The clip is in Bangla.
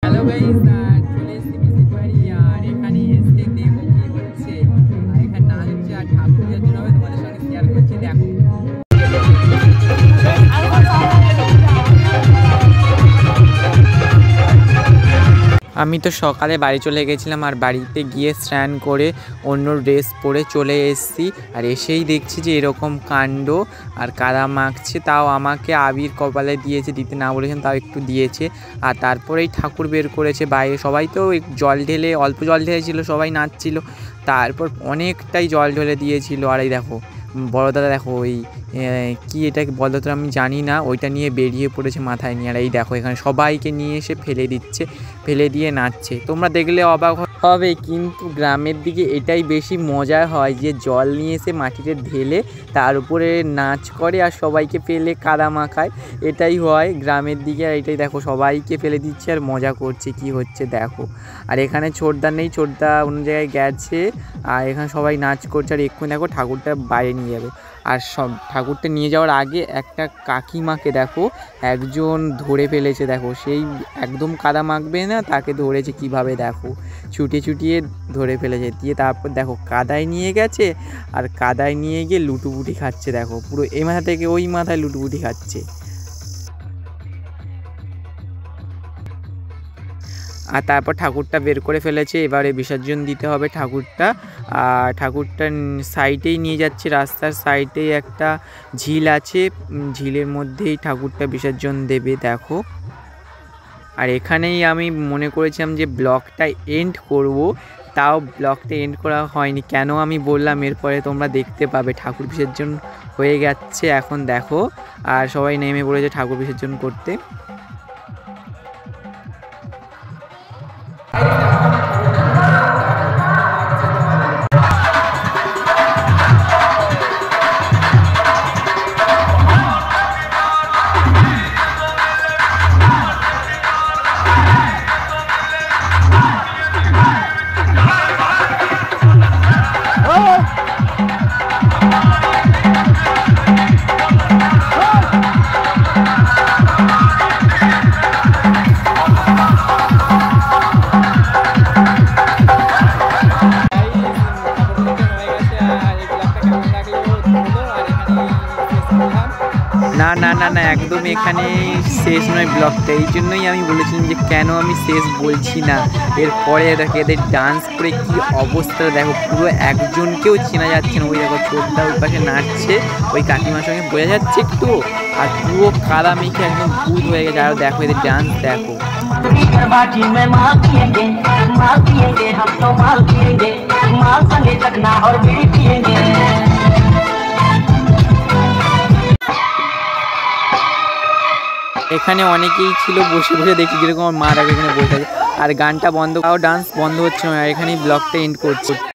হ্যালো গাইস, চলে এসেছি মিষ্টির বাড়ি। আর এখানে এসে দেখো কি হচ্ছে। আর এখানে নাচ হচ্ছে আর ঠাকুর পূজার জন্য আমি তোমাদের সঙ্গে শেয়ার করছি, দেখো। আমি তো সকালে বাড়ি চলে গেছিলাম, আর বাড়িতে গিয়ে স্নান করে অন্য ড্রেস পরে চলে এসেছি। আর এসেই দেখছি যে এরকম কাণ্ড, আর কাদা মাখছে। তাও আমাকে আবির কপালে দিয়েছে, দিতে না বলেছেন তাও একটু দিয়েছে। আর তারপরেই ঠাকুর বের করেছে বাইরে। সবাই তো জল ঢেলে, অল্প জল ঢেলেছিল, সবাই নাচছিল। তারপর অনেকটাই জল ঢেলে দিয়েছিল। আর এই দেখো বড় দাদা, দেখো ওই কি এটা বলো তো, আমি জানি না, ওইটা নিয়ে বেরিয়ে পড়েছে মাথায় নিয়ে। আর এই দেখো এখানে সবাইকে নিয়ে এসে ফেলে দিচ্ছে, ফেলে দিয়ে নাচছে। তোমরা দেখলে অবাক হবে, কিন্তু গ্রামের দিকে এটাই বেশি মজা হয়, যে জল নিয়ে এসে মাটিতে ঢেলে তার উপরে নাচ করে আর সবাইকে ফেলে কাদা মাখায়। এটাই হয় গ্রামের দিকে। আর এটাই দেখো সবাইকে ফেলে দিচ্ছে আর মজা করছে, কি হচ্ছে দেখো। আর এখানে ছোটদা নেই, ছোটদা অন্য জায়গায় গেছে। আর এখানে সবাই নাচ করছে। আর এক্ষুনি দেখো ঠাকুরটা বাইরে নিয়ে যাবে। আর সব ঠাকুরটা নিয়ে যাওয়ার আগে একটা কাকিমাকে দেখো একজন ধরে ফেলেছে। দেখো সেই একদম কাদা মাখবে না, তাকে ধরেছে কিভাবে দেখো, ছুটিয়ে ছুটিয়ে ধরে ফেলেছে। দিয়ে তারপর দেখো কাদায় নিয়ে গেছে, আর কাদায় নিয়ে গিয়ে লুটুপুটি খাচ্ছে। দেখো পুরো এই মাথা থেকে ওই মাথায় লুটুপুটি খাচ্ছে। আর তারপর ঠাকুরটা বের করে ফেলেছে, এবারে বিসর্জন দিতে হবে ঠাকুরটা। আর ঠাকুরটা সাইডেই নিয়ে যাচ্ছে, রাস্তার সাইডেই একটা ঝিল আছে, ঝিলের মধ্যেই ঠাকুরটা বিসর্জন দেবে দেখো। আর এখানেই আমি মনে করেছিলাম যে ব্লগটা এন্ড করব, তাও ব্লগটা এন্ড করা হয়নি। কেন আমি বললাম এরপরে তোমরা দেখতে পাবে। ঠাকুর বিসর্জন হয়ে গেছে এখন দেখো, আর সবাই নেমে পড়েছে ঠাকুর বিসর্জন করতে। না না না না, একদম এখানে শেষ নয় ব্লগটা। এই জন্যই আমি বলেছিলাম যে কেন আমি শেষ বলছি না। এরপরে দেখো এদের ডান্স করে কি অবস্থা দেখো, পুরো একজনকেও চেনা যাচ্ছে না। ওই দেখো ছোটটা ওই পাশে নাচছে, ওই কাকিমার সঙ্গে বোঝা যাচ্ছে একটু। আর পুরো কাদা মেখে একদম ভূত হয়ে গেছে। আর দেখো এদের ডান্স দেখো। এখানে অনেকেই ছিল বসে বসে, দেখি যেরকম আমার মা দেখে এখানে বসে থাকে। আর গানটা বন্ধ, ডান্স বন্ধ হচ্ছে না। এখানেই ব্লগটা এন্ড করছে।